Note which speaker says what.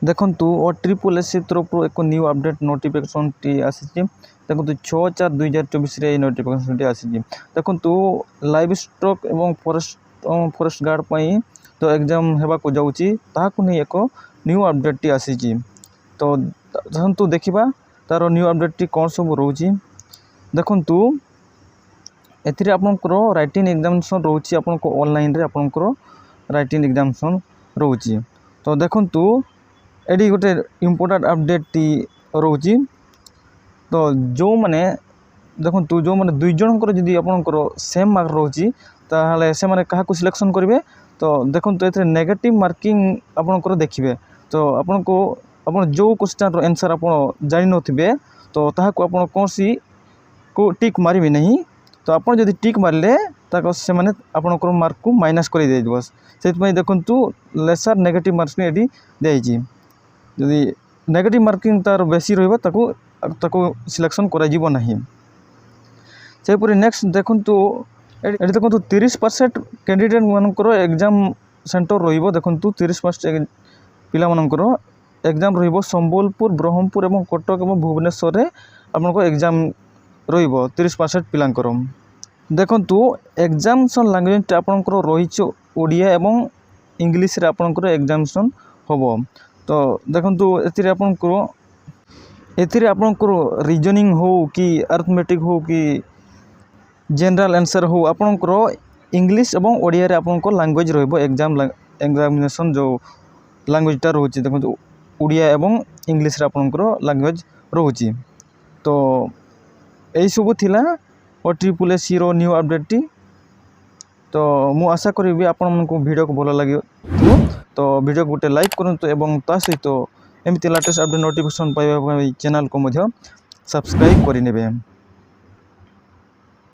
Speaker 1: देखंतु ओ triple S तरफ एक न्यू अपडेट नोटिफिकेशन टी आसी देखंतु 6/4/2024 रे नोटिफिकेशन टी आसी देखंतु लाइव स्टॉक एवं फॉरेस्ट गार्ड पई तो एग्जाम हेबा को जाउची ताहाकु नै एक न्यू अपडेट टी आसी तो देखंतु देखिबा तारो न्यू अपडेट टी कोन सब रहउची देखंतु एथिरे आपनकर राइटिंग एग्जामिनेशन रहउची आपनको ऑनलाइन रे आपनकर राइटिंग एग्जामिनेशन रहउची तो देखंतु एडी गोटे इम्पोर्टेंट अपडेट टी रोची तो जो माने देखंतु जो माने दुई जनकर जदी आपनकर सेम मार्क रोची ताहाले से माने काहा को सिलेक्शन करिवे तो देखंतु एथे नेगेटिव मार्किंग आपनकर देखिबे तो आपनको आपन जो क्वेश्चन रो आंसर आपन जानि नथिबे तो ताहा को आपन कोसी को टिक मारिबे नहीं तो आपन जदी टिक मारले ताको से माने आपनकर मार्क को माइनस करि दे दिबस सेत पई देखंतु लेसर नेगेटिव मार्क्स ने एडी देइजी जदि नेगेटिव मार्किंग तार बेसी रहबा ताको सिलेक्शन करा जीवो नहीं सेपरि नेक्स्ट देखंतु एडी देखंतु 30% कैंडिडेट मानकर एग्जाम सेंटर रहिबो देखंतु 30% पिला मानकर एग्जाम रहिबो संबलपुर ब्रह्मपुर एवं कटक एवं भुवनेश्वर रे आपनको एग्जाम रहिबो 30% पिलांकर देखंतु एग्जामिनेशन लैंग्वेज आपनकर रहिचो ओडिया एवं इंग्लिश रे आपनकर एग्जामिनेशन होबो तो देखंतु एथिरे आपनकर रीजनिंग हो कि अरिथमेटिक हो कि जनरल आंसर हो आपनकर इंग्लिश एवं ओडिया रे आपनकर लैंग्वेज रहबो एग्जामिनेशन जो लैंग्वेज ता रहउची देखंतु ओडिया एवं इंग्लिश रे आपनकर लैंग्वेज रहउची तो एई सब थिला ओ ट्रिपल एस रो न्यू अपडेट टी तो मु आशा करिबी आपन मन को वीडियो को भलो लागियो तो वीडियो गोटे लाइक करंतु एवं ता सहित एमती लेटेस्ट अपडेट नोटिफिकेशन पाइबा चैनल को मध्य सब्सक्राइब करि नेबे।